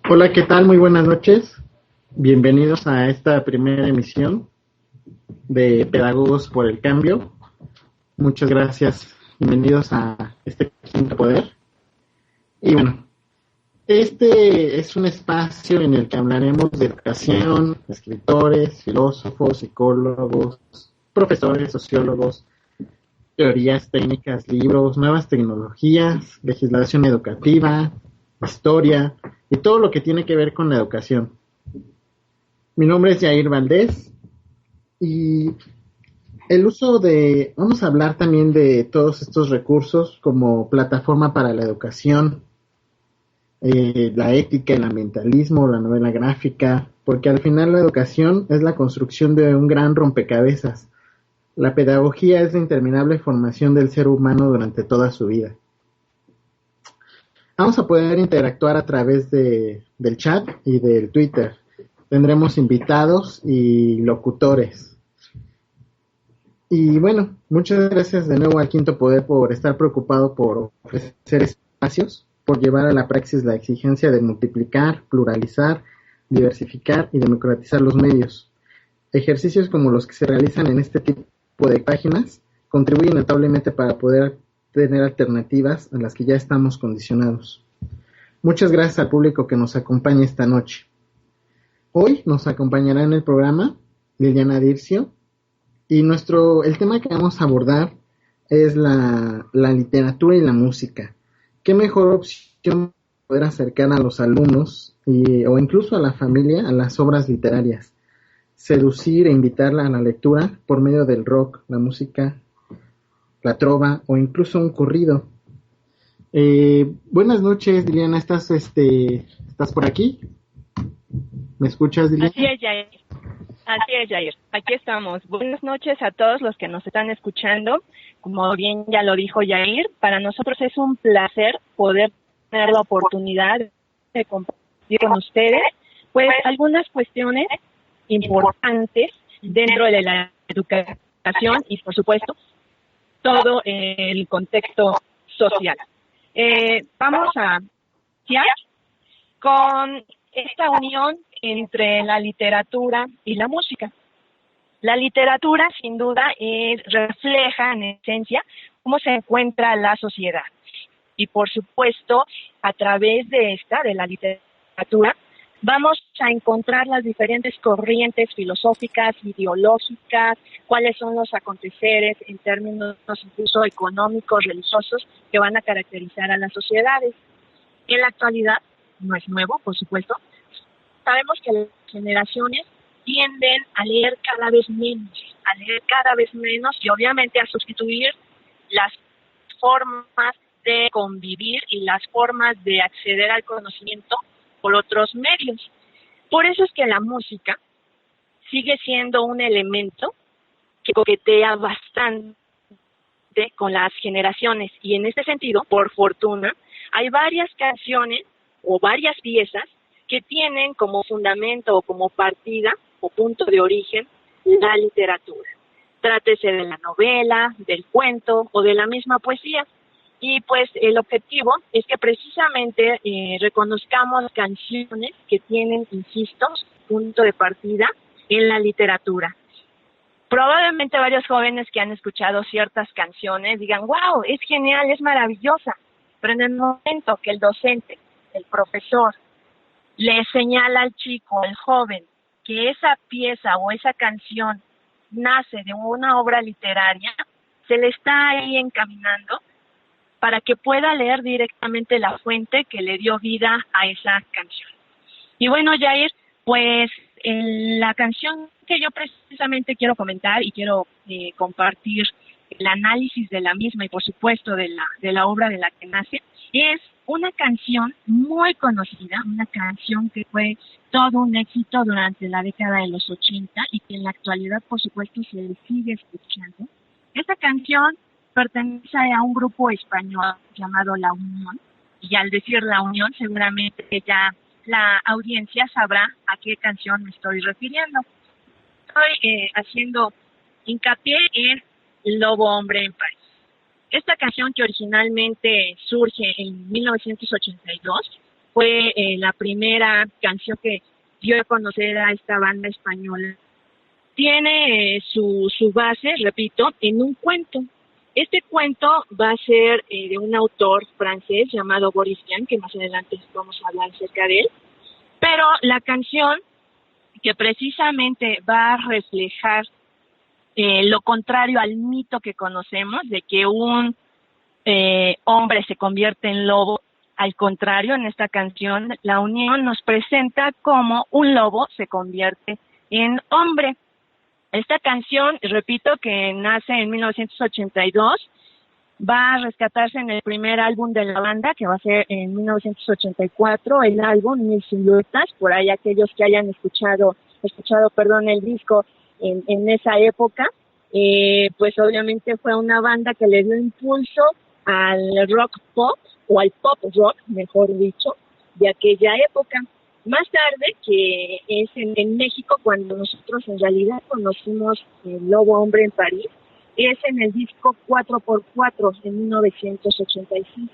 Hola, ¿qué tal? Muy buenas noches. Bienvenidos a esta primera emisión de Pedagogos por el Cambio. Muchas gracias. Bienvenidos a este quinto poder. Y bueno, este es un espacio en el que hablaremos de educación, escritores, filósofos, psicólogos, profesores, sociólogos, teorías técnicas, libros, nuevas tecnologías, legislación educativa, historia y todo lo que tiene que ver con la educación. Mi nombre es Yair Valdés y vamos a hablar también de todos estos recursos como plataforma para la educación, la ética, el ambientalismo, la novela gráfica, porque al final la educación es la construcción de un gran rompecabezas. La pedagogía es la interminable formación del ser humano durante toda su vida. Vamos a poder interactuar a través del chat y del Twitter. Tendremos invitados y locutores. Y bueno, muchas gracias de nuevo al Quinto Poder por estar preocupado por ofrecer espacios, por llevar a la praxis la exigencia de multiplicar, pluralizar, diversificar y democratizar los medios. Ejercicios como los que se realizan en este tipo de páginas contribuyen notablemente para poder tener alternativas a las que ya estamos condicionados. Muchas gracias al público que nos acompaña esta noche. Hoy nos acompañará en el programa Liliana Dircio y el tema que vamos a abordar es la literatura y la música. ¿Qué mejor opción poder acercar a los alumnos o incluso a la familia a las obras literarias? Seducir e invitarla a la lectura por medio del rock, la música, la trova o incluso un corrido. Buenas noches, Liliana, ¿estás por aquí? ¿Me escuchas, Liliana? Así es, Jair. Aquí estamos. Buenas noches a todos los que nos están escuchando. Como bien ya lo dijo Jair, para nosotros es un placer poder tener la oportunidad de compartir con ustedes pues algunas cuestiones importantes dentro de la educación y, por supuesto, todo el contexto social. Vamos a iniciar con esta unión entre la literatura y la música. La literatura, sin duda, refleja en esencia cómo se encuentra la sociedad. Y, por supuesto, a través de la literatura, vamos a encontrar las diferentes corrientes filosóficas, ideológicas, cuáles son los aconteceres en términos incluso económicos, religiosos, que van a caracterizar a las sociedades. En la actualidad, no es nuevo, por supuesto, sabemos que las generaciones tienden a leer cada vez menos y obviamente a sustituir las formas de convivir y las formas de acceder al conocimiento por otros medios. Por eso es que la música sigue siendo un elemento que coquetea bastante con las generaciones y en este sentido, por fortuna, hay varias canciones o varias piezas que tienen como fundamento o como partida o punto de origen la literatura. Trátese de la novela, del cuento o de la misma poesía. Y pues el objetivo es que precisamente reconozcamos canciones que tienen, insisto, punto de partida en la literatura. Probablemente varios jóvenes que han escuchado ciertas canciones digan, wow, es genial, es maravillosa. Pero en el momento que el docente, el profesor, le señala al chico, al joven, que esa pieza o esa canción nace de una obra literaria, se le está ahí encaminando para que pueda leer directamente la fuente que le dio vida a esa canción. Y bueno, Jair, pues la canción que yo precisamente quiero comentar y quiero compartir el análisis de la misma y por supuesto de la obra de la que nace, es una canción muy conocida, una canción que fue todo un éxito durante la década de los 80 y que en la actualidad por supuesto se le sigue escuchando. Esta canción pertenece a un grupo español llamado La Unión, y al decir La Unión seguramente ya la audiencia sabrá a qué canción me estoy refiriendo. Estoy haciendo hincapié en Lobo Hombre en París. Esta canción, que originalmente surge en 1982, fue la primera canción que dio a conocer a esta banda española. Tiene su base, repito, en un cuento. Este cuento va a ser de un autor francés llamado Boris Vian, que más adelante vamos a hablar acerca de él. Pero la canción, que precisamente va a reflejar lo contrario al mito que conocemos de que un hombre se convierte en lobo, al contrario, en esta canción la unión nos presenta cómo un lobo se convierte en hombre. Esta canción, repito, que nace en 1982, va a rescatarse en el primer álbum de la banda, que va a ser en 1984, el álbum Mil Siluetas. Por ahí aquellos que hayan escuchado el disco en esa época, pues obviamente fue una banda que le dio impulso al rock pop, o al pop rock, mejor dicho, de aquella época. Más tarde, que es en México, cuando nosotros en realidad conocimos el Lobo Hombre en París, es en el disco 4x4 de 1986.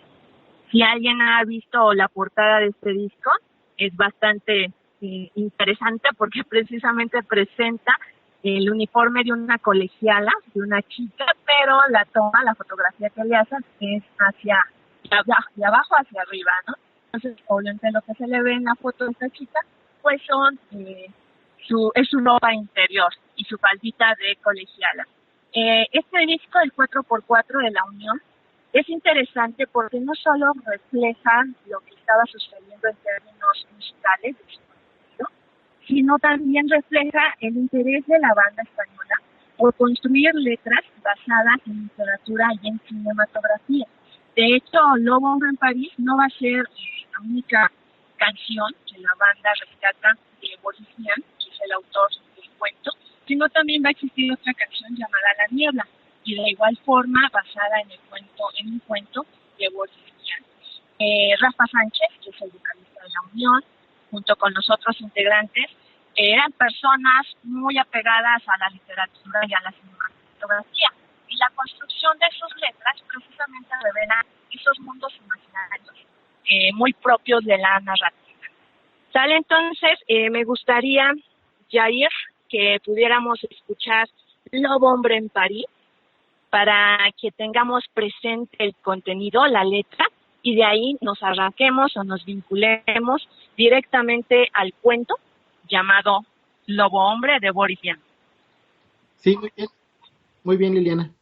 Si alguien ha visto la portada de este disco, es bastante interesante porque precisamente presenta el uniforme de una colegiala, de una chica, pero la fotografía que le hacen es de abajo hacia arriba, ¿no? Entonces, obviamente lo que se le ve en la foto de esta chica, pues es su ropa interior y su faldita de colegiala. Este disco, el 4x4 de la Unión, es interesante porque no solo refleja lo que estaba sucediendo en términos musicales de su contenido, sino también refleja el interés de la banda española por construir letras basadas en literatura y en cinematografía. De hecho, Lobo Hombre en París no va a ser la única canción que la banda rescata de Boris Vian, que es el autor del cuento, sino también va a existir otra canción llamada La Niebla, y de igual forma basada en un cuento de Boris Vian. Rafa Sánchez, que es el vocalista de la Unión, junto con los otros integrantes, eran personas muy apegadas a la literatura y a la cinematografía, y la construcción de sus letras precisamente revela esos mundos imaginarios muy propios de la narrativa. Sale entonces, me gustaría, Jair, que pudiéramos escuchar Lobo Hombre en París para que tengamos presente el contenido, la letra, y de ahí nos arranquemos o nos vinculemos directamente al cuento llamado Lobo Hombre de Boris Vian. Sí, muy bien, Liliana.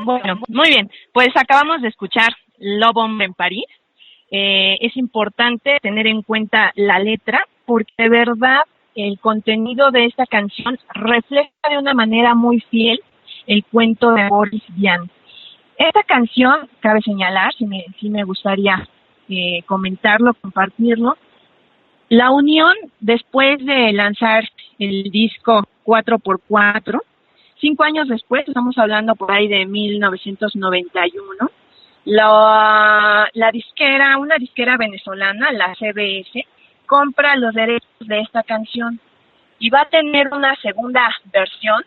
Bueno, muy bien. Pues acabamos de escuchar Lobo Hombre en París. Es importante tener en cuenta la letra porque de verdad el contenido de esta canción refleja de una manera muy fiel el cuento de Boris Vian. Esta canción, cabe señalar, si me gustaría comentarlo, compartirlo, la unión después de lanzar el disco 4x4, 5 años después, estamos hablando por ahí de 1991, la disquera, una disquera venezolana, la CBS, compra los derechos de esta canción y va a tener una segunda versión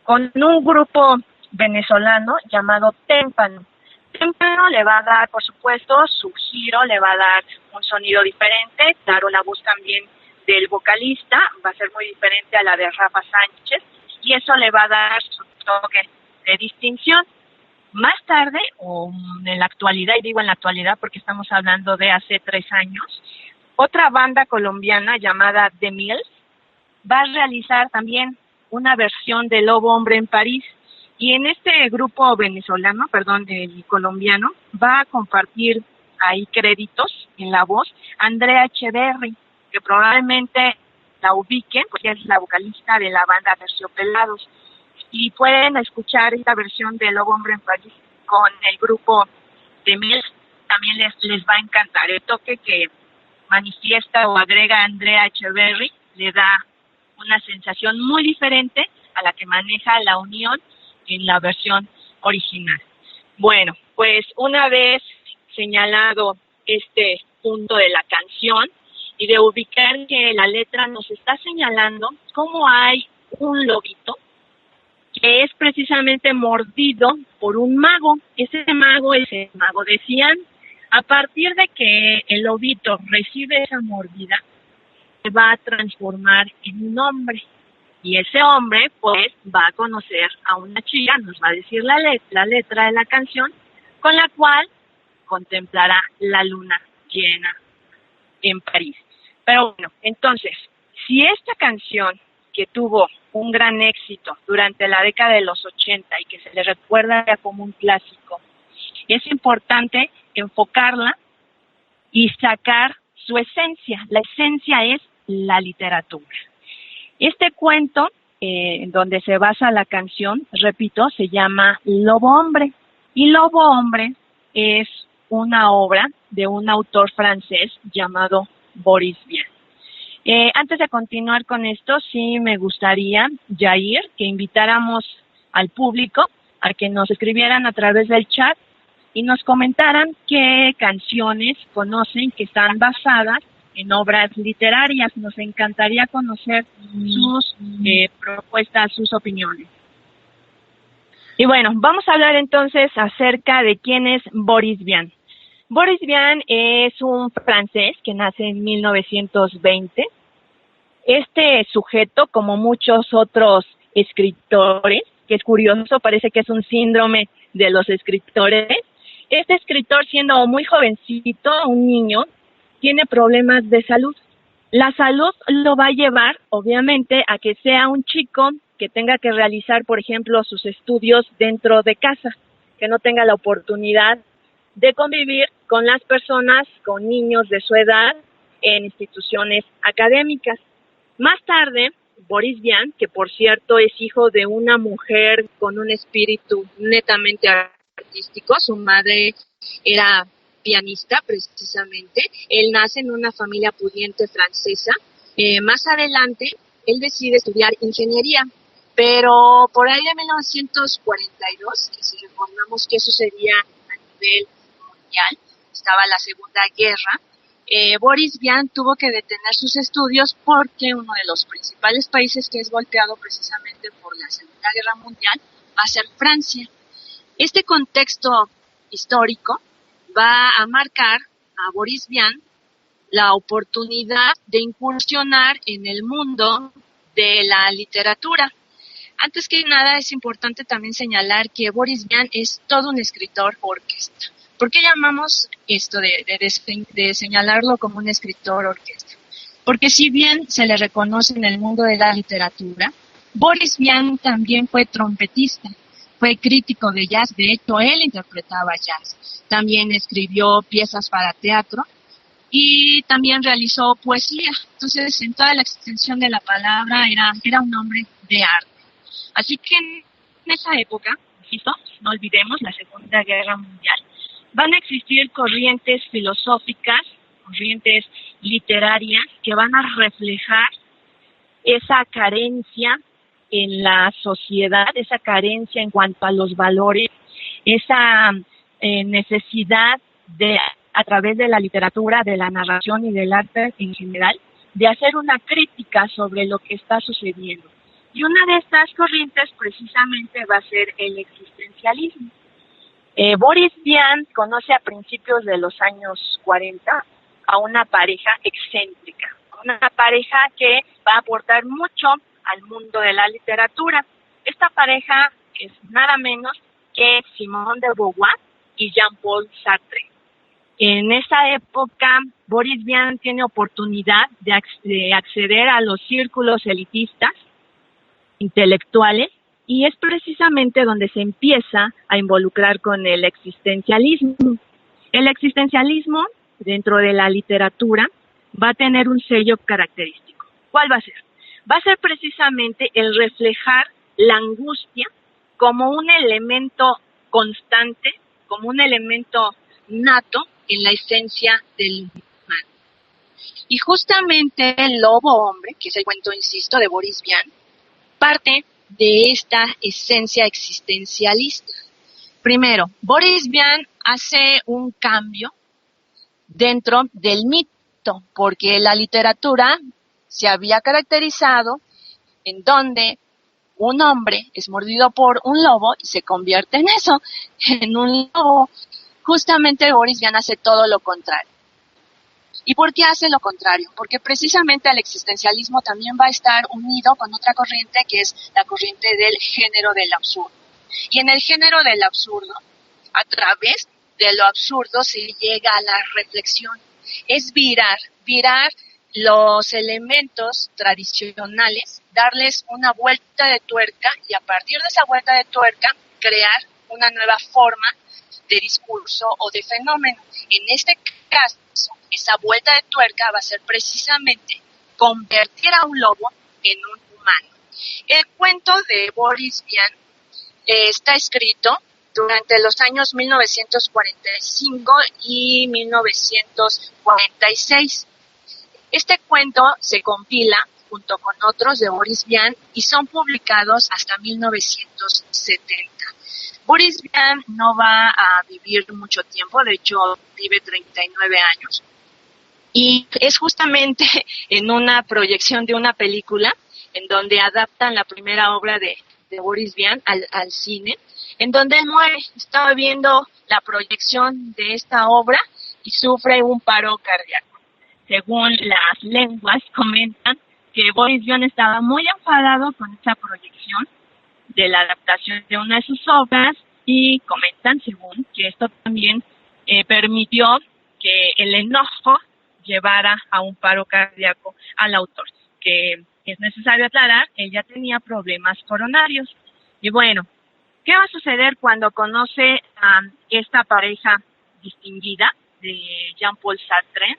con un grupo venezolano llamado Témpano. Témpano le va a dar, por supuesto, su giro, le va a dar un sonido diferente, claro, la voz también del vocalista va a ser muy diferente a la de Rafa Sánchez y eso le va a dar su toque de distinción. Más tarde, o en la actualidad, y digo en la actualidad porque estamos hablando de hace 3 años, otra banda colombiana llamada The Mills va a realizar también una versión de Lobo Hombre en París. Y en este grupo venezolano, el colombiano, va a compartir ahí créditos en la voz Andrea Echeverry, que probablemente la ubiquen porque es la vocalista de la banda Terciopelados. Y pueden escuchar esta versión de Lobo Hombre en París con el grupo de Mills, también les va a encantar. El toque que manifiesta o agrega Andrea Echeverry le da una sensación muy diferente a la que maneja La Unión en la versión original. Bueno, pues una vez señalado este punto de la canción y de ubicar que la letra nos está señalando cómo hay un lobito que es precisamente mordido por un mago. Ese mago es el mago de Cian. A partir de que el lobito recibe esa mordida, se va a transformar en un hombre. Y ese hombre, pues, va a conocer a una chica, nos va a decir la letra de la canción, con la cual contemplará la luna llena en París. Pero bueno, entonces, si esta canción que tuvo un gran éxito durante la década de los 80 y que se le recuerda ya como un clásico, es importante enfocarla y sacar su esencia. La esencia es la literatura. Este cuento, en donde se basa la canción, repito, se llama Lobo Hombre. Y Lobo Hombre es una obra de un autor francés llamado Boris Vian. Antes de continuar con esto, sí me gustaría, Jair, que invitáramos al público a que nos escribieran a través del chat y nos comentaran qué canciones conocen que están basadas en obras literarias. Nos encantaría conocer sus propuestas, sus opiniones. Y bueno, vamos a hablar entonces acerca de quién es Boris Vian. Boris Vian es un francés que nace en 1920. Este sujeto, como muchos otros escritores, que es curioso, parece que es un síndrome de los escritores, este escritor, siendo muy jovencito, un niño, tiene problemas de salud. La salud lo va a llevar, obviamente, a que sea un chico que tenga que realizar, por ejemplo, sus estudios dentro de casa, que no tenga la oportunidad de convivir con las personas, con niños de su edad, en instituciones académicas. Más tarde, Boris Vian, que por cierto es hijo de una mujer con un espíritu netamente artístico, su madre era pianista precisamente, él nace en una familia pudiente francesa. Más adelante, él decide estudiar ingeniería, pero por ahí de 1942, que si recordamos que eso sería a nivel mundial, estaba la Segunda Guerra, Boris Vian tuvo que detener sus estudios porque uno de los principales países que es golpeado precisamente por la Segunda Guerra Mundial va a ser Francia. Este contexto histórico va a marcar a Boris Vian la oportunidad de incursionar en el mundo de la literatura. Antes que nada, es importante también señalar que Boris Vian es todo un escritor orquesta. ¿Por qué llamamos esto de señalarlo como un escritor orquesta? Porque si bien se le reconoce en el mundo de la literatura, Boris Vian también fue trompetista. fue crítico de jazz, de hecho él interpretaba jazz. También escribió piezas para teatro y también realizó poesía. Entonces, en toda la extensión de la palabra era un hombre de arte. Así que en esa época, insisto, no olvidemos la Segunda Guerra Mundial, van a existir corrientes filosóficas, corrientes literarias que van a reflejar esa carencia en la sociedad, esa carencia en cuanto a los valores, esa necesidad de, a través de la literatura, de la narración y del arte en general, de hacer una crítica sobre lo que está sucediendo. Y una de estas corrientes precisamente va a ser el existencialismo. Boris Vian conoce a principios de los años 40 a una pareja excéntrica, una pareja que va a aportar mucho al mundo de la literatura. Esta pareja es nada menos que Simone de Beauvoir y Jean-Paul Sartre. En esa época, Boris Vian tiene oportunidad de acceder a los círculos elitistas, intelectuales, y es precisamente donde se empieza a involucrar con el existencialismo. El existencialismo, dentro de la literatura, va a tener un sello característico. ¿Cuál va a ser? Va a ser precisamente el reflejar la angustia como un elemento constante, como un elemento nato en la esencia del humano. Y justamente El Lobo Hombre, que es el cuento, insisto, de Boris Vian, parte de esta esencia existencialista. Primero, Boris Vian hace un cambio dentro del mito, porque la literatura se había caracterizado en donde un hombre es mordido por un lobo y se convierte en eso, en un lobo. Justamente Boris Vian hace todo lo contrario. ¿Y por qué hace lo contrario? Porque precisamente el existencialismo también va a estar unido con otra corriente que es la corriente del género del absurdo. Y en el género del absurdo, a través de lo absurdo se llega a la reflexión. Es virar los elementos tradicionales, darles una vuelta de tuerca y a partir de esa vuelta de tuerca crear una nueva forma de discurso o de fenómeno. En este caso, esa vuelta de tuerca va a ser precisamente convertir a un lobo en un humano. El cuento de Boris Vian está escrito durante los años 1945 y 1946. Este cuento se compila junto con otros de Boris Vian y son publicados hasta 1970. Boris Vian no va a vivir mucho tiempo, de hecho vive 39 años. Y es justamente en una proyección de una película en donde adaptan la primera obra de Boris Vian al cine, en donde él muere. Estaba viendo la proyección de esta obra y sufre un paro cardíaco. Según las lenguas comentan que Boris Vian estaba muy enfadado con esa proyección de la adaptación de una de sus obras y comentan, según, que esto también permitió que el enojo llevara a un paro cardíaco al autor, que es necesario aclarar, él ya tenía problemas coronarios. Y bueno, ¿qué va a suceder cuando conoce a esta pareja distinguida de Jean-Paul Sartre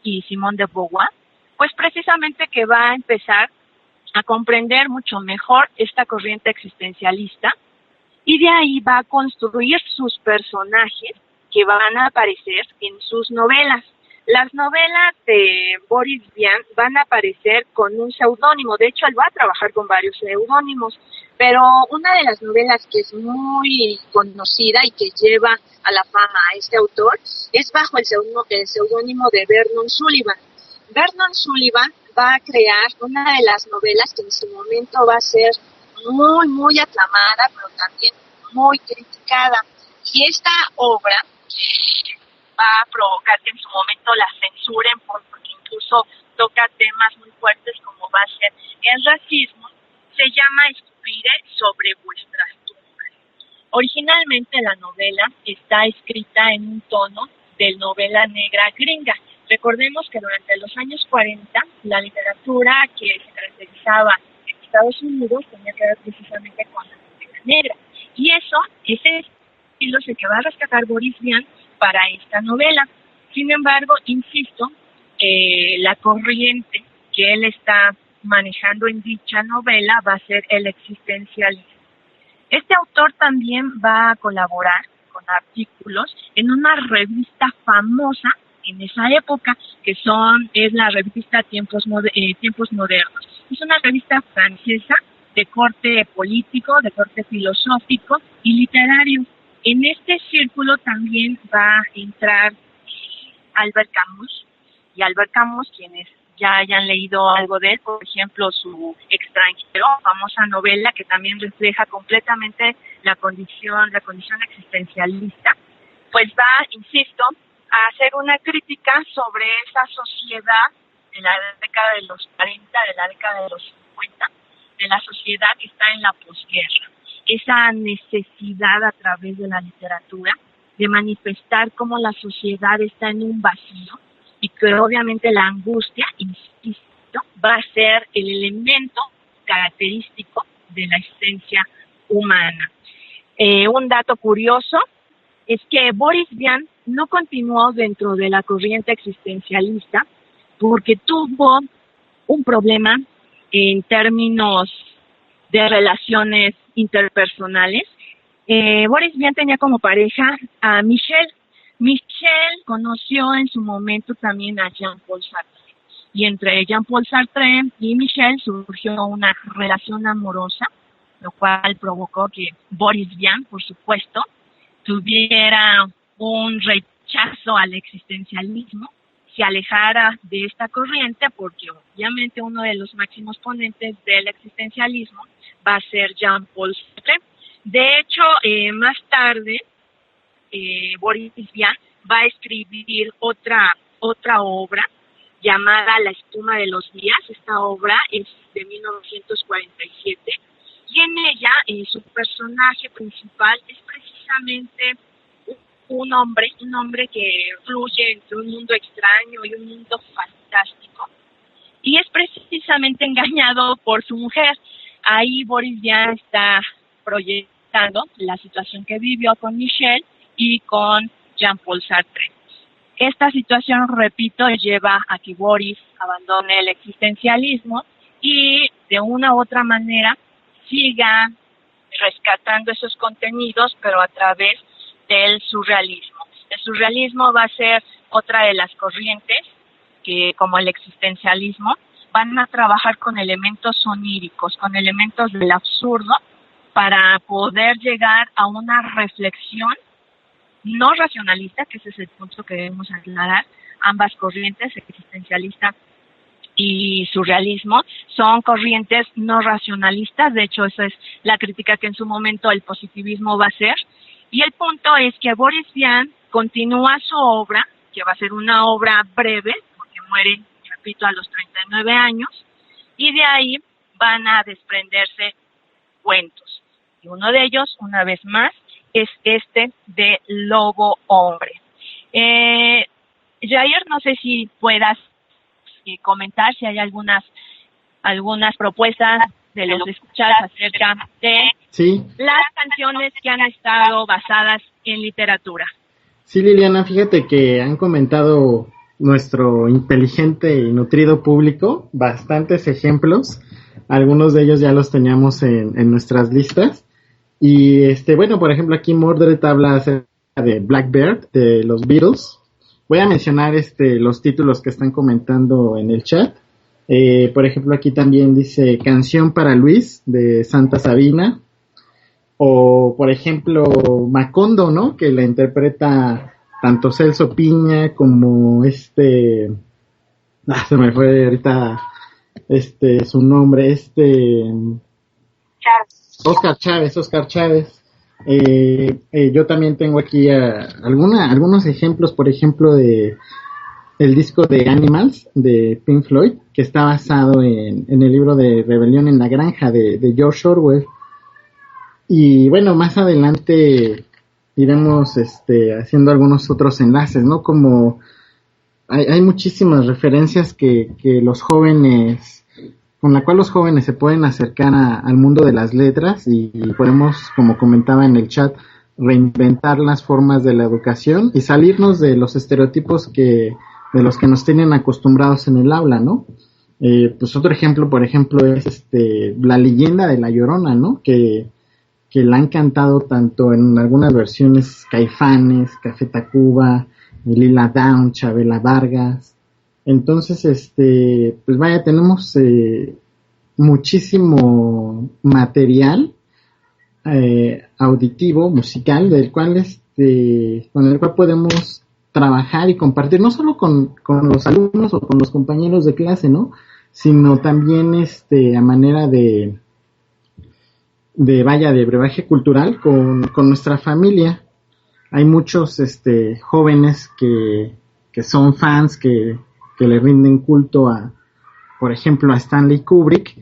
y Simone de Beauvoir? Pues precisamente que va a empezar a comprender mucho mejor esta corriente existencialista y de ahí va a construir sus personajes que van a aparecer en sus novelas. Las novelas de Boris Vian van a aparecer con un seudónimo, de hecho él va a trabajar con varios seudónimos, pero una de las novelas que es muy conocida y que lleva a la fama a este autor es bajo el seudónimo de Vernon Sullivan. Vernon Sullivan va a crear una de las novelas que en su momento va a ser muy, muy aclamada, pero también muy criticada. Y esta obra va a provocar que en su momento la censuren porque incluso toca temas muy fuertes como va a ser el racismo. Se llama Escupiré sobre vuestras tumbas. Originalmente la novela está escrita en un tono de novela negra gringa. Recordemos que durante los años 40 la literatura que se caracterizaba en Estados Unidos tenía que ver precisamente con la novela negra. Y ese estilo es el que va a rescatar Boris Vian para esta novela. Sin embargo, insisto, la corriente que él está manejando en dicha novela va a ser el existencialismo. Este autor también va a colaborar con artículos en una revista famosa en esa época, que es la revista Tiempos Modernos. Es una revista francesa de corte político, de corte filosófico y literario. En este círculo también va a entrar Albert Camus, y Albert Camus, quienes ya hayan leído algo de él, por ejemplo, su Extranjero, famosa novela que también refleja completamente la condición existencialista, pues va, insisto, a hacer una crítica sobre esa sociedad de la década de los 40, de la década de los 50, de la sociedad que está en la posguerra. Esa necesidad a través de la literatura de manifestar cómo la sociedad está en un vacío y que obviamente la angustia, insisto, va a ser el elemento característico de la existencia humana. Un dato curioso es que Boris Vian no continuó dentro de la corriente existencialista porque tuvo un problema en términos de relaciones interpersonales. Boris Vian tenía como pareja a Michel. Michel conoció en su momento también a Jean-Paul Sartre. Y entre Jean-Paul Sartre y Michel surgió una relación amorosa, lo cual provocó que Boris Vian, por supuesto, tuviera un rechazo al existencialismo, se alejara de esta corriente, porque obviamente uno de los máximos ponentes del existencialismo va a ser Jean-Paul Sartre. De hecho, más tarde, Boris Vian va a escribir otra obra llamada La espuma de los días. Esta obra es de 1947 y en ella su personaje principal es precisamente un hombre que fluye entre un mundo extraño y un mundo fantástico, y es precisamente engañado por su mujer. Ahí Boris Vian está proyectando la situación que vivió con Michel y con Jean-Paul Sartre. Esta situación, repito, lleva a que Boris abandone el existencialismo y de una u otra manera siga rescatando esos contenidos, pero a través del surrealismo. El surrealismo va a ser otra de las corrientes que, como el existencialismo, van a trabajar con elementos oníricos, con elementos del absurdo, para poder llegar a una reflexión no racionalista, que ese es el punto que debemos aclarar. Ambas corrientes, existencialista y surrealismo, son corrientes no racionalistas. De hecho, esa es la crítica que en su momento el positivismo va a hacer. Y el punto es que Boris Vian continúa su obra, que va a ser una obra breve, porque muere, repito, a los 39 años, y de ahí van a desprenderse cuentos. Y uno de ellos, una vez más, es este de Lobo Hombre. Jair, no sé si puedas comentar si hay algunas propuestas de los escuchados acerca de las canciones que han estado basadas en literatura. Sí, Liliana, fíjate que han comentado nuestro inteligente y nutrido público bastantes ejemplos. Algunos de ellos ya los teníamos en nuestras listas. Y bueno, por ejemplo, aquí Mordred habla acerca de Blackbird, de los Beatles. Voy a mencionar los títulos que están comentando en el chat. Por ejemplo, aquí también dice Canción para Luis, de Santa Sabina. O, por ejemplo, Macondo, ¿no? Que la interpreta tanto Celso Piña como se me fue ahorita su nombre, Oscar Chávez. Yo también tengo aquí algunos ejemplos, por ejemplo, de el disco de Animals de Pink Floyd, que está basado en el libro de Rebelión en la Granja de George Orwell. Y bueno, más adelante iremos haciendo algunos otros enlaces, ¿no? Como hay muchísimas referencias que los jóvenes con la cual los jóvenes se pueden acercar al mundo de las letras y podemos, como comentaba en el chat, reinventar las formas de la educación y salirnos de los estereotipos de los que nos tienen acostumbrados en el aula, ¿no? Pues otro ejemplo, por ejemplo, es la leyenda de La Llorona, ¿no? Que la han cantado tanto en algunas versiones Caifanes, Café Tacuba, Lila Downs, Chabela Vargas. Entonces, pues vaya, tenemos muchísimo material auditivo, musical, con el cual podemos trabajar y compartir, no solo con los alumnos o con los compañeros de clase, ¿no? Sino también a manera de brebaje cultural con nuestra familia. Hay muchos jóvenes que son fans, que le rinden culto por ejemplo, a Stanley Kubrick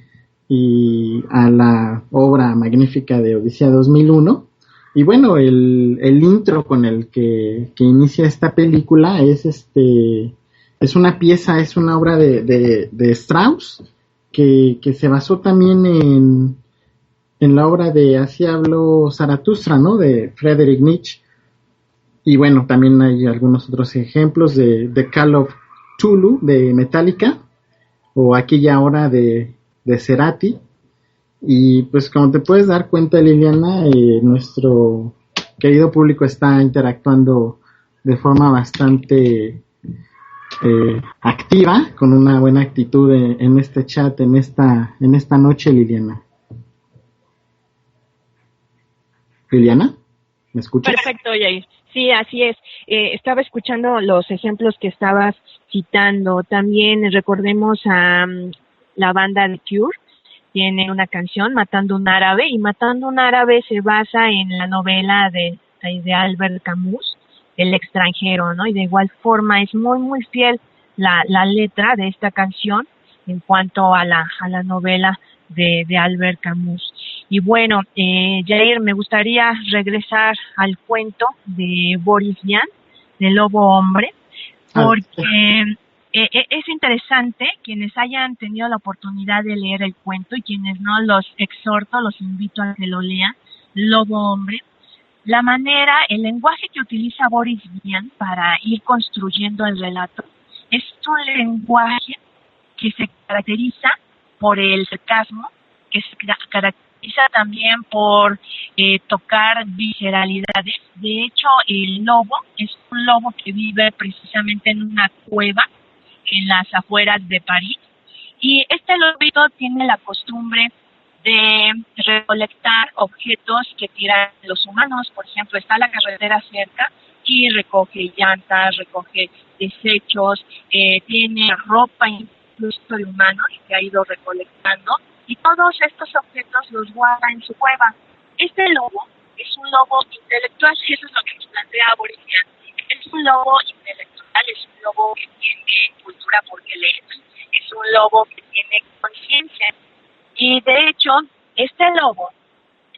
y a la obra magnífica de Odisea 2001. Y bueno, el intro con el que inicia esta película es una pieza, es una obra de Strauss que se basó también en la obra de Así habló Zaratustra, ¿no? De Friedrich Nietzsche. Y bueno, también hay algunos otros ejemplos de Call of Cthulhu de Metallica o Aquella Hora de Cerati. Y pues como te puedes dar cuenta, Liliana, nuestro querido público está interactuando de forma bastante activa, con una buena actitud en este chat, en esta noche, Liliana. Liliana, ¿me escuchas? Perfecto, Yair. Sí, así es. Estaba escuchando los ejemplos que estabas citando. También recordemos a la banda The Cure. Tiene una canción, Matando un árabe, y Matando un árabe se basa en la novela de Albert Camus, El extranjero, ¿no? Y de igual forma es muy, muy fiel la letra de esta canción en cuanto a la novela de Albert Camus. Y bueno, Jair, me gustaría regresar al cuento de Boris Vian, del Lobo Hombre, porque es interesante, quienes hayan tenido la oportunidad de leer el cuento y quienes no, los exhorto, los invito a que lo lean, Lobo Hombre, la manera, el lenguaje que utiliza Boris Vian para ir construyendo el relato es un lenguaje que se caracteriza por el sarcasmo, que se caracteriza también por tocar visceralidades. De hecho, el lobo es un lobo que vive precisamente en una cueva en las afueras de París, y este lobito tiene la costumbre de recolectar objetos que tiran los humanos. Por ejemplo, está la carretera cerca y recoge llantas, recoge desechos, tiene ropa incluso de humanos que ha ido recolectando, y todos estos objetos los guarda en su cueva. Este lobo es un lobo intelectual, eso es lo que nos plantea Boris Vian. Es un lobo intelectual, es un lobo que tiene cultura porque lee, es un lobo que tiene conciencia. Y de hecho, este lobo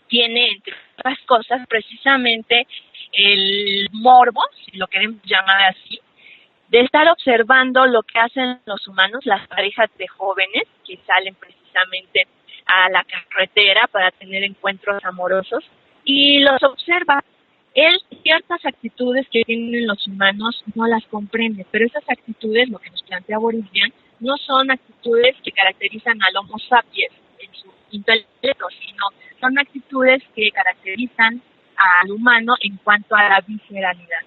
tiene, entre otras cosas, precisamente el morbo, si lo queremos llamar así, de estar observando lo que hacen los humanos, las parejas de jóvenes que salen precisamente a la carretera para tener encuentros amorosos, y los observa. Él ciertas actitudes que tienen los humanos no las comprende, pero esas actitudes, lo que nos plantea Boris Vian, no son actitudes que caracterizan al Homo sapiens en su intelecto, sino son actitudes que caracterizan al humano en cuanto a la visceralidad.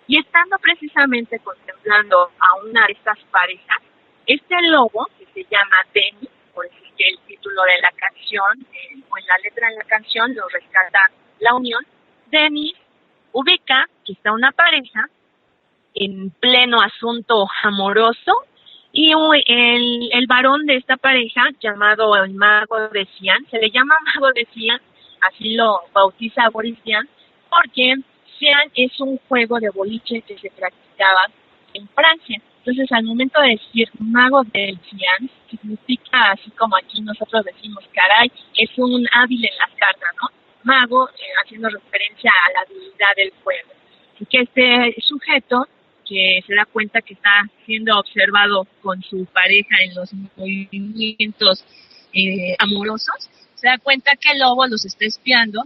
Y estando precisamente contemplando a una de estas parejas, este lobo, que se llama Denny, por eso que el título de la canción, o en la letra de la canción, lo rescata la unión, Denny ubica que está una pareja en pleno asunto amoroso, y el varón de esta pareja, llamado el mago de Cian, se le llama mago de Cian, así lo bautiza Boris Vian, porque Cian es un juego de boliche que se practicaba en Francia. Entonces, al momento de decir mago de Cian, significa, así como aquí nosotros decimos, caray, es un hábil en las cartas, ¿no? Mago, haciendo referencia a la habilidad del juego. Y que este sujeto, que se da cuenta que está siendo observado con su pareja en los movimientos amorosos, se da cuenta que el lobo los está espiando.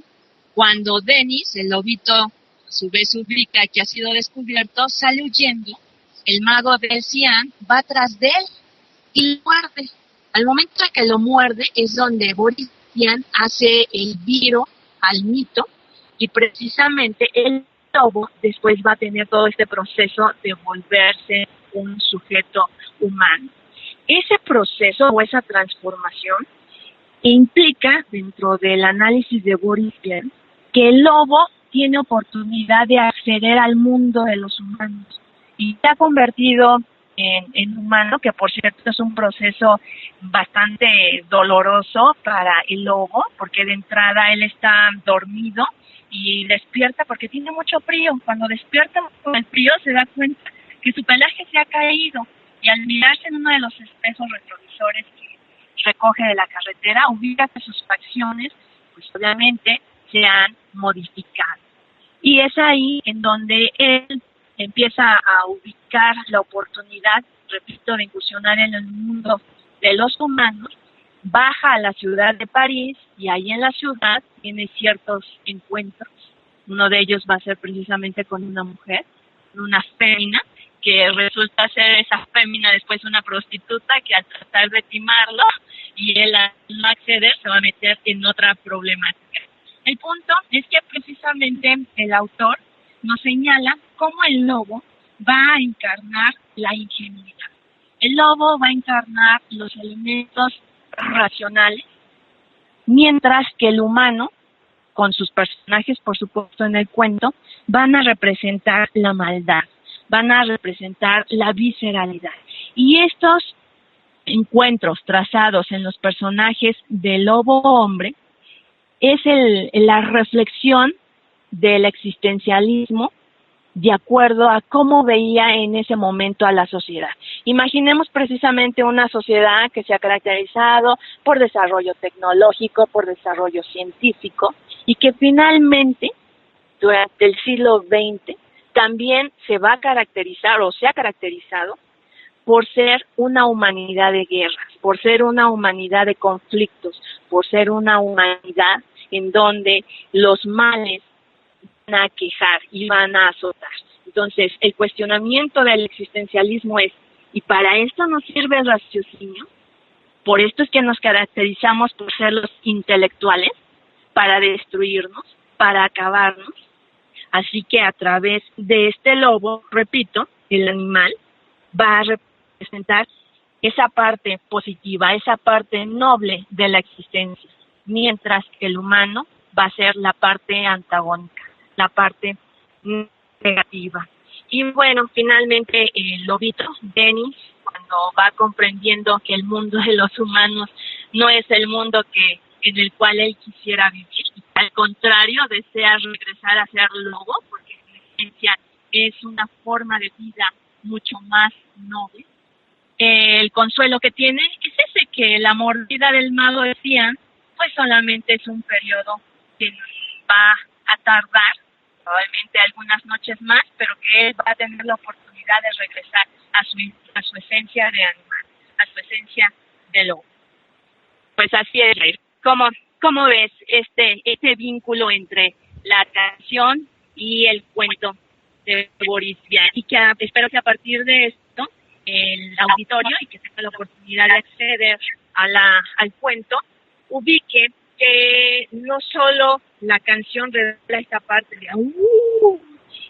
Cuando Dennis, el lobito, a su vez ubica que ha sido descubierto, sale huyendo. El mago del Cian va tras de él y lo muerde. Al momento en que lo muerde es donde Boris Vian hace el viro al mito, y precisamente el lobo después va a tener todo este proceso de volverse un sujeto humano. Ese proceso o esa transformación implica, dentro del análisis de Boris Vian, que el lobo tiene oportunidad de acceder al mundo de los humanos y se ha convertido en humano, que por cierto es un proceso bastante doloroso para el lobo, porque de entrada él está dormido y despierta porque tiene mucho frío. Cuando despierta con el frío se da cuenta que su pelaje se ha caído, y al mirarse en uno de los espejos retrovisores que recoge de la carretera, ubica que sus facciones pues obviamente se han modificado. Y es ahí en donde él empieza a ubicar la oportunidad, repito, de incursionar en el mundo de los humanos. Baja a la ciudad de París y ahí en la ciudad tiene ciertos encuentros. Uno de ellos va a ser precisamente con una mujer, una fémina, que resulta ser esa fémina después una prostituta que al tratar de timarlo y él al no acceder se va a meter en otra problemática. El punto es que precisamente el autor nos señala cómo el lobo va a encarnar la ingenuidad. El lobo va a encarnar los elementos racionales, mientras que el humano, con sus personajes por supuesto en el cuento, van a representar la maldad, van a representar la visceralidad. Y estos encuentros trazados en los personajes del lobo hombre es la reflexión del existencialismo de acuerdo a cómo veía en ese momento a la sociedad. Imaginemos precisamente una sociedad que se ha caracterizado por desarrollo tecnológico, por desarrollo científico, y que finalmente, durante el siglo XX, también se va a caracterizar o se ha caracterizado por ser una humanidad de guerras, por ser una humanidad de conflictos, por ser una humanidad en donde los males van a quejar y van a azotar. Entonces, el cuestionamiento del existencialismo es, ¿y para esto nos sirve el raciocinio? Por esto es que nos caracterizamos por ser los intelectuales, para destruirnos, para acabarnos. Así que a través de este lobo, repito, el animal va a representar esa parte positiva, esa parte noble de la existencia, mientras que el humano va a ser la parte antagónica, la parte negativa. Y bueno, finalmente el lobito, Dennis, cuando va comprendiendo que el mundo de los humanos no es el mundo en el cual él quisiera vivir, al contrario, desea regresar a ser lobo, porque en esencia es una forma de vida mucho más noble. El consuelo que tiene es ese, que la mordida del mago de Cian pues solamente es un periodo que va a tardar, probablemente algunas noches más, pero que él va a tener la oportunidad de regresar a su esencia de animal, a su esencia de lobo. Pues así es, Jair. ¿Cómo ves este vínculo entre la canción y el cuento de Boris Vian? Y que espero que a partir de esto el auditorio, y que tenga la oportunidad de acceder al cuento, ubique que no solo la canción revela esta parte de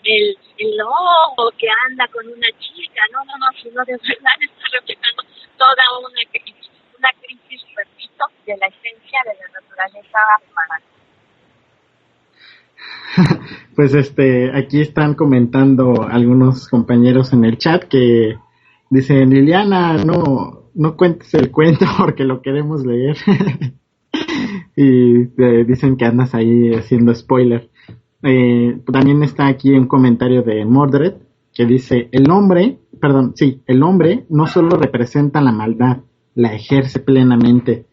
el lobo que anda con una chica, no, sino de verdad está reflejando toda una crisis, repito, de la esencia de la naturaleza humana. Pues aquí están comentando algunos compañeros en el chat que dicen: Liliana, no cuentes el cuento porque lo queremos leer. Y dicen que andas ahí haciendo spoiler. También está aquí un comentario de Mordred que dice: el hombre no solo representa la maldad, la ejerce plenamente.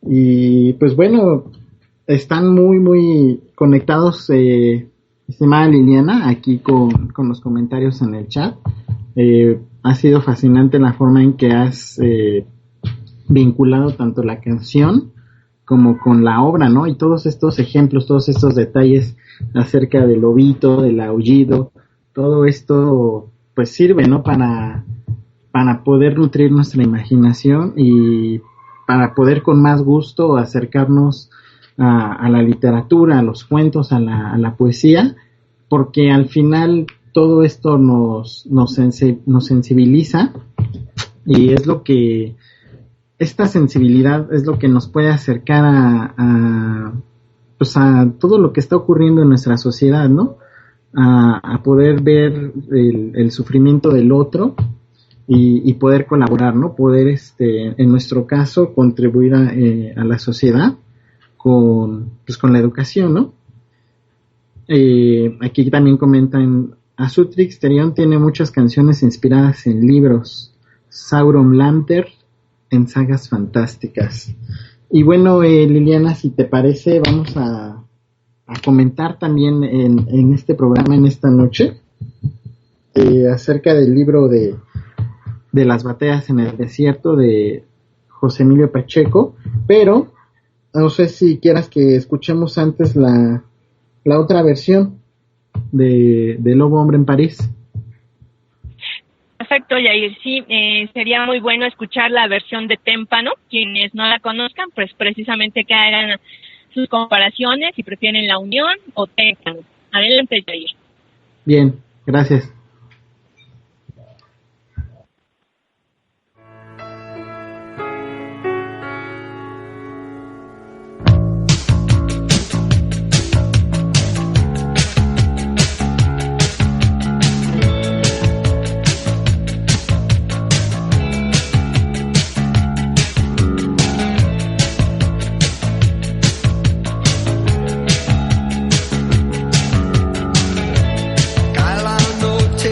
Y pues bueno, están muy muy conectados, estimada Liliana, aquí con los comentarios en el chat. Ha sido fascinante la forma en que has vinculado tanto la canción como con la obra, ¿no? Y todos estos ejemplos, todos estos detalles acerca del lobito, del aullido, todo esto pues sirve, ¿no? Para poder nutrir nuestra imaginación y para poder con más gusto acercarnos a la literatura, a los cuentos, a la poesía, porque al final todo esto nos sensibiliza, y es lo que, esta sensibilidad es lo que nos puede acercar a todo lo que está ocurriendo en nuestra sociedad, ¿no? A poder ver el sufrimiento del otro y poder colaborar, ¿no? Poder, en nuestro caso, contribuir a la sociedad con la educación, ¿no? Aquí también comentan, Azutrix Terion tiene muchas canciones inspiradas en libros, Sauron Lantern en sagas fantásticas. Y bueno, Liliana, si te parece, vamos a comentar también en este programa, en esta noche, acerca del libro de las batallas en el desierto de José Emilio Pacheco, pero no sé si quieras que escuchemos antes la otra versión de Lobo Hombre en París. Perfecto, Yair. Sí, sería muy bueno escuchar la versión de Témpano. Quienes no la conozcan, pues precisamente que hagan sus comparaciones, si prefieren La Unión o Témpano. Adelante, Yair. Bien, gracias. Cae la noche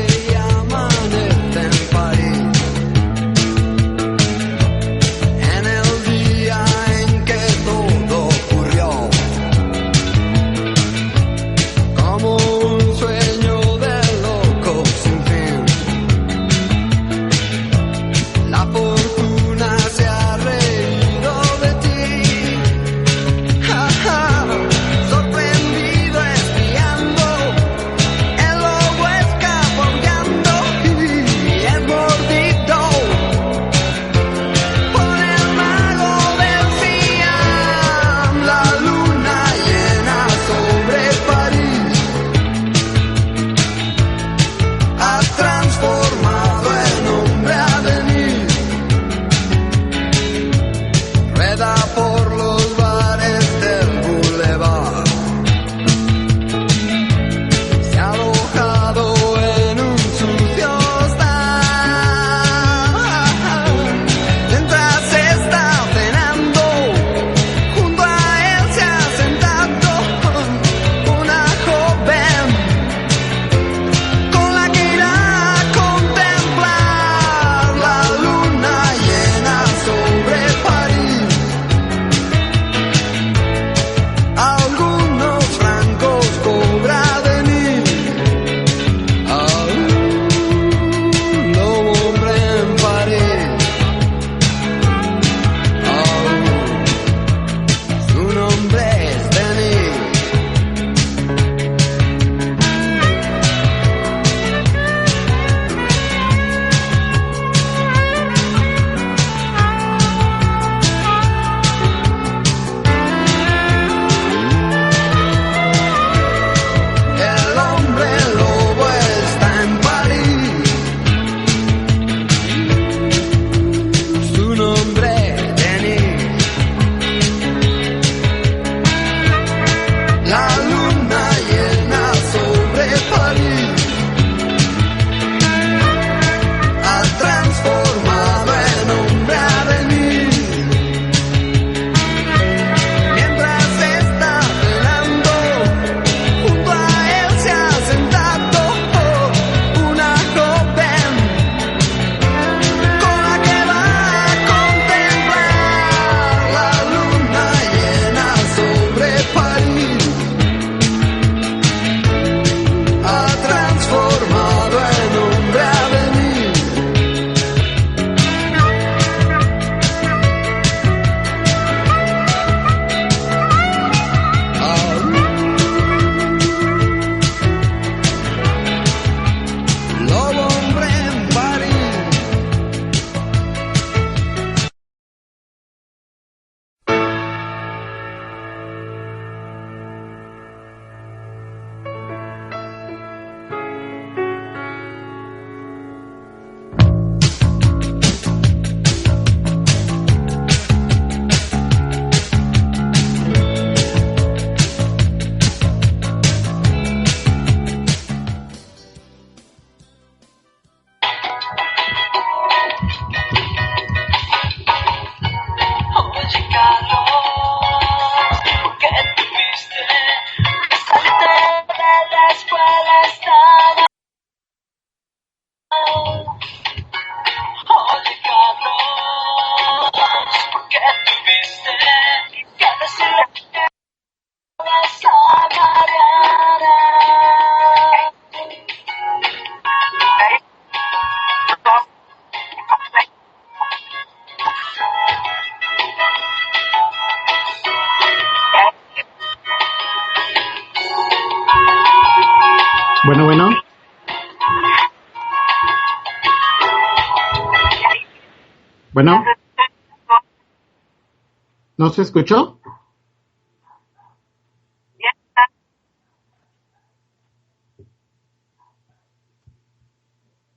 Bueno, ¿no se escuchó?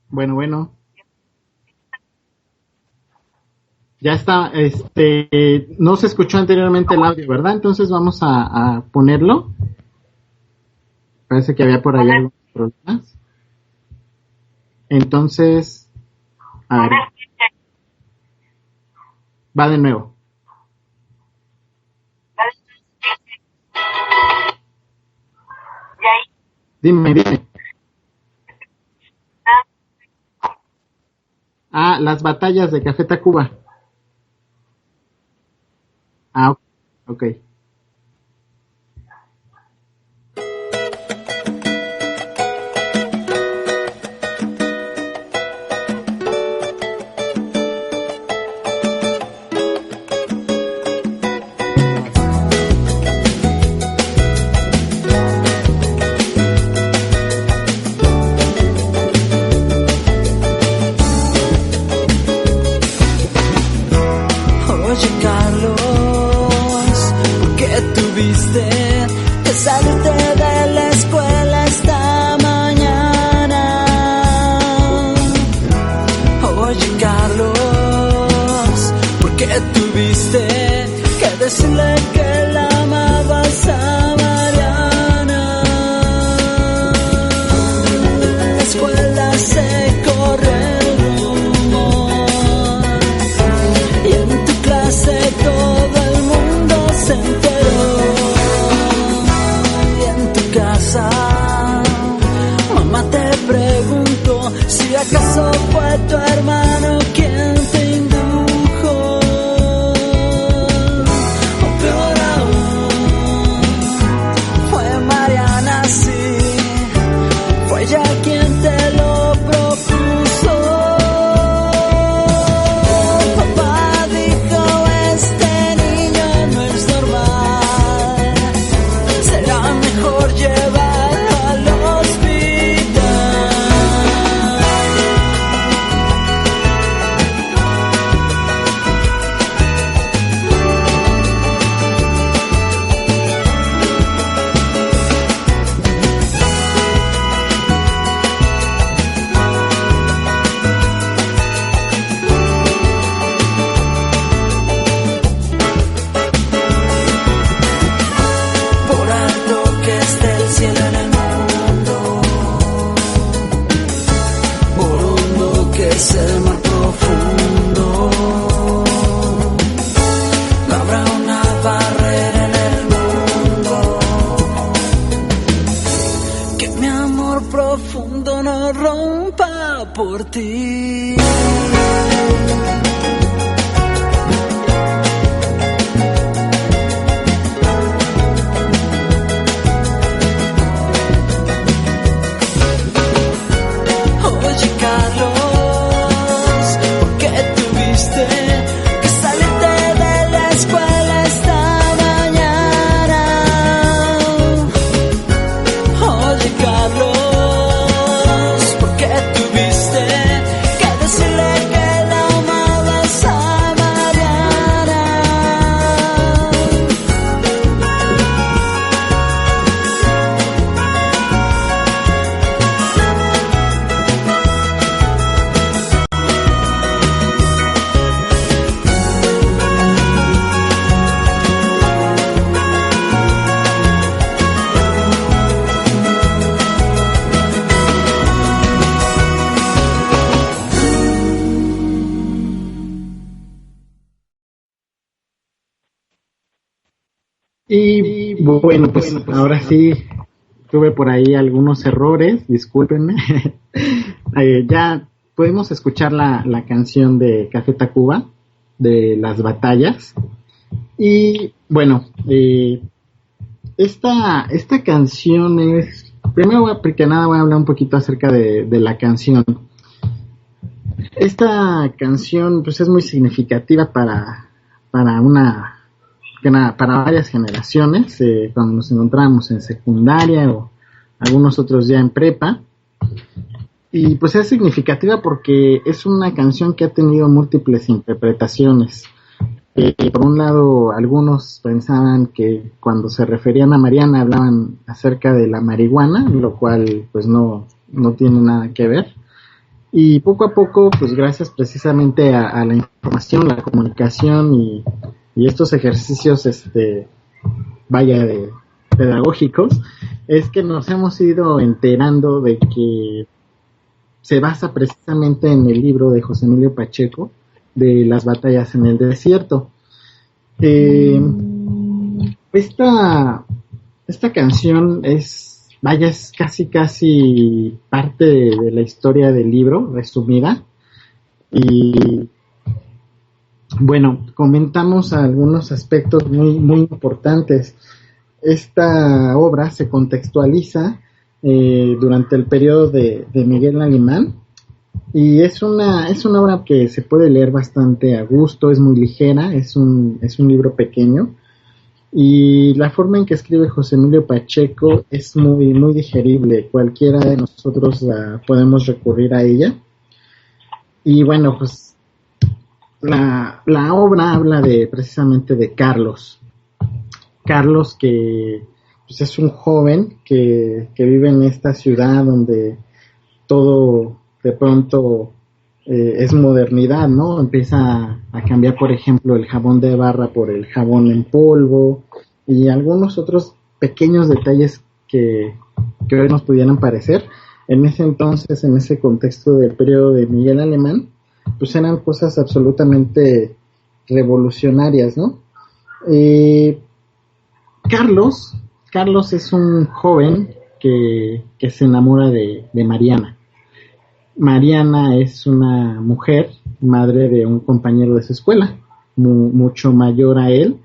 Bueno. Ya está, no se escuchó anteriormente el audio, ¿verdad? Entonces vamos a ponerlo. Parece que había por ahí algunos problemas. Entonces, a ver. Va de nuevo. Dime. Ah, las batallas de Café Tacuba. Ah, ok. Oye, Carlos, ¿por qué tuviste que salirte de la escuela esta mañana? Oye, Carlos, ¿por qué tuviste que decirle que la amabas a Mariana? En la escuela se corre el rumor y en tu clase todo el mundo se enteró. Y en tu casa mamá te preguntó si acaso fue tu hermano quien te indujo. O peor aún, fue Mariana, sí, fue ella quien te lo propuso. Papá dijo, este niño no es normal, será mejor llevarlo al hospital. Por alto que esté el cielo en el mundo, por hondo que es el mar profundo, no habrá una barrera en el mundo que mi amor profundo no rompa por ti. Oye, Carlos, ¿por qué tuviste que salirte de la escuela esta mañana? Oye, Carlos, ¿por qué tuviste que decirle que la amabas a Mariana? Y bueno, pues ahora sí tuve por ahí algunos errores, discúlpenme. Ya pudimos escuchar la canción de Café Tacuba, de las batallas. Y bueno, esta canción es... Primero, que nada, voy a hablar un poquito acerca de la canción. Esta canción pues es muy significativa para varias generaciones, cuando nos encontrábamos en secundaria o algunos otros ya en prepa. Y pues es significativa porque es una canción que ha tenido múltiples interpretaciones. Por un lado, algunos pensaban que cuando se referían a Mariana hablaban acerca de la marihuana, lo cual pues no tiene nada que ver. Y poco a poco, pues gracias precisamente a la información, la comunicación y estos ejercicios, pedagógicos, es que nos hemos ido enterando de que se basa precisamente en el libro de José Emilio Pacheco, de las batallas en el desierto. Esta canción es casi parte de la historia del libro, resumida. Y bueno, comentamos algunos aspectos muy, muy importantes. Esta obra se contextualiza durante el periodo de Miguel Alemán, y es una obra que se puede leer bastante a gusto, es muy ligera, es un libro pequeño, y la forma en que escribe José Emilio Pacheco es muy, muy digerible. Cualquiera de nosotros podemos recurrir a ella. Y bueno, pues la obra habla precisamente de Carlos, que pues es un joven que vive en esta ciudad donde todo de pronto es modernidad, ¿no? Empieza a cambiar, por ejemplo, el jabón de barra por el jabón en polvo y algunos otros pequeños detalles que hoy nos pudieran parecer. En ese entonces, en ese contexto del periodo de Miguel Alemán, pues eran cosas absolutamente revolucionarias, ¿no? Carlos es un joven que se enamora de Mariana. Mariana es una mujer, madre de un compañero de su escuela, mucho mayor a él,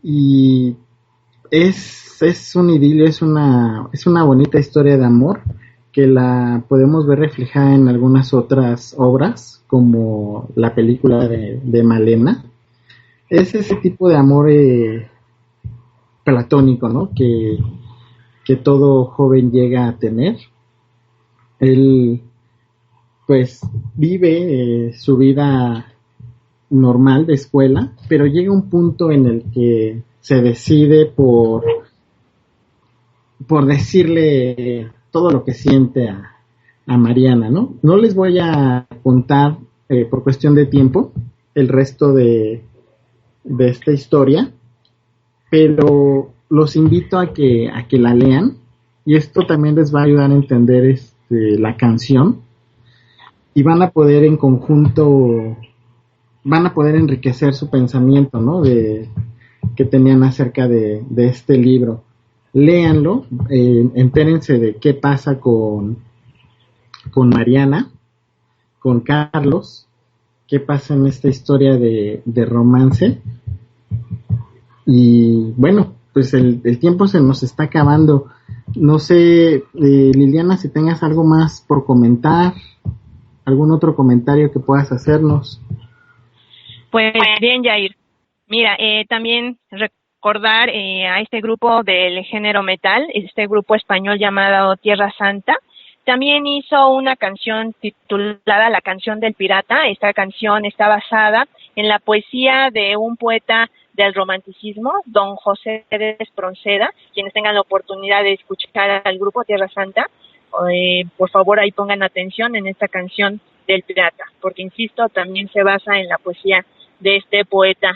y es un idilio, es una bonita historia de amor que la podemos ver reflejada en algunas otras obras, como la película de Malena. Es ese tipo de amor platónico, ¿no? Que todo joven llega a tener. Él pues vive su vida normal de escuela, pero llega un punto en el que se decide por decirle todo lo que siente a Mariana, ¿no? No les voy a contar por cuestión de tiempo el resto de esta historia, pero los invito a que la lean, y esto también les va a ayudar a entender la canción, y van a poder en conjunto, van a poder enriquecer su pensamiento, ¿no? Que tenían acerca de este libro. Léanlo, entérense de qué pasa con Mariana, con Carlos, qué pasa en esta historia de romance. Y bueno, pues el tiempo se nos está acabando. No sé, Liliana, si tengas algo más por comentar, algún otro comentario que puedas hacernos. Pues bien, Jair. Mira, también recordar a este grupo del género metal, este grupo español llamado Tierra Santa. También hizo una canción titulada La Canción del Pirata. Esta canción está basada en la poesía de un poeta del romanticismo, don José de Espronceda. Quienes tengan la oportunidad de escuchar al grupo Tierra Santa, por favor ahí pongan atención en esta canción del pirata, porque insisto, también se basa en la poesía de este poeta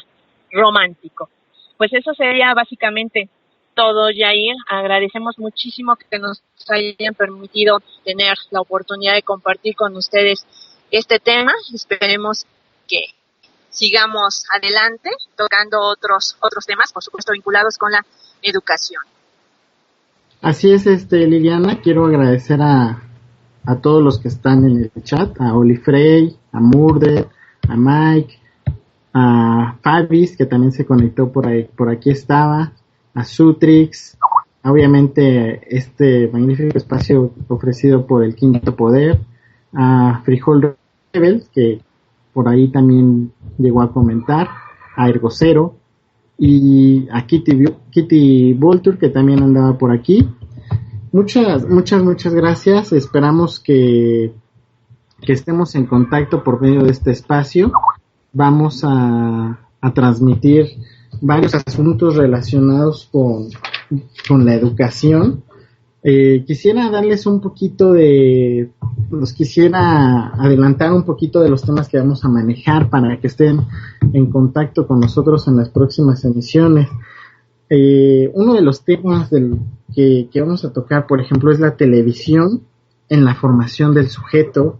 romántico. Pues eso sería básicamente todo, Jair. Agradecemos muchísimo que nos hayan permitido tener la oportunidad de compartir con ustedes este tema. Esperemos que sigamos adelante tocando otros temas, por supuesto vinculados con la educación. Así es, Liliana, quiero agradecer a todos los que están en el chat, a Oli Frey, a Murder, a Mike, a Fabis, que también se conectó por aquí estaba, a Sutrix, obviamente este magnífico espacio ofrecido por el Quinto Poder, a Frijol Rebel, que por ahí también llegó a comentar, a Ergocero, y a Kitty Vulture, que también andaba por aquí. Muchas gracias. Esperamos que estemos en contacto por medio de este espacio. Vamos a transmitir varios asuntos relacionados con la educación. Quisiera darles un poquito quisiera adelantar un poquito de los temas que vamos a manejar para que estén en contacto con nosotros en las próximas emisiones. Uno de los temas que vamos a tocar, por ejemplo, es la televisión en la formación del sujeto,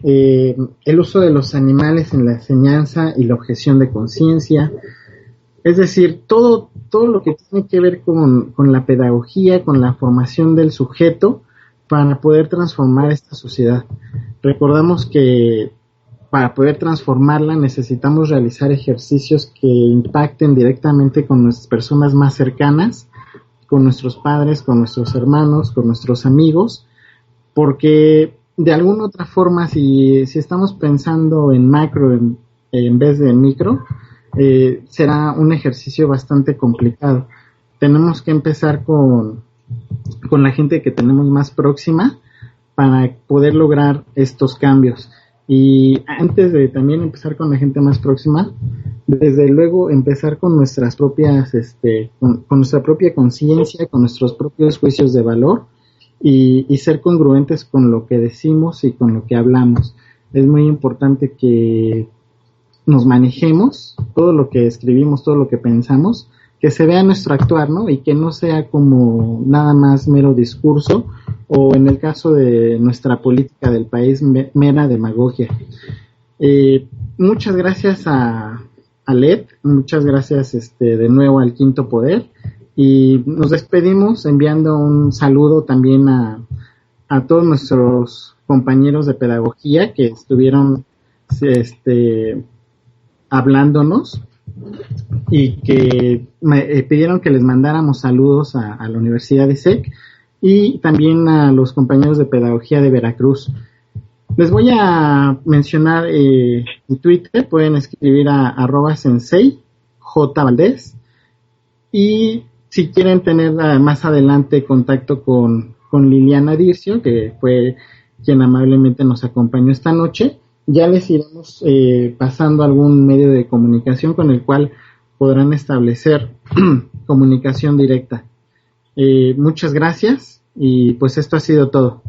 el uso de los animales en la enseñanza y la objeción de conciencia. Es decir, todo lo que tiene que ver con la pedagogía, con la formación del sujeto para poder transformar esta sociedad. Recordamos que para poder transformarla necesitamos realizar ejercicios que impacten directamente con nuestras personas más cercanas, con nuestros padres, con nuestros hermanos, con nuestros amigos, porque de alguna otra forma, si estamos pensando en macro en vez de en micro, será un ejercicio bastante complicado. Tenemos que empezar con la gente que tenemos más próxima para poder lograr estos cambios. Y antes de también empezar con la gente más próxima, desde luego empezar con nuestras propias, con nuestra propia conciencia, con nuestros propios juicios de valor y ser congruentes con lo que decimos y con lo que hablamos. Es muy importante que nos manejemos, todo lo que escribimos, todo lo que pensamos, que se vea nuestro actuar, ¿no? Y que no sea como nada más mero discurso, o en el caso de nuestra política del país, mera demagogia. Muchas gracias a LED, muchas gracias de nuevo al Quinto Poder, y nos despedimos enviando un saludo también a todos nuestros compañeros de pedagogía que estuvieron hablándonos y que me pidieron que les mandáramos saludos a la Universidad de SEC y también a los compañeros de pedagogía de Veracruz. Les voy a mencionar en Twitter, pueden escribir a @sensei J. Valdés, y si quieren tener más adelante contacto con Liliana Dircio, que fue quien amablemente nos acompañó esta noche, ya les iremos pasando algún medio de comunicación con el cual podrán establecer comunicación directa. Muchas gracias y pues esto ha sido todo.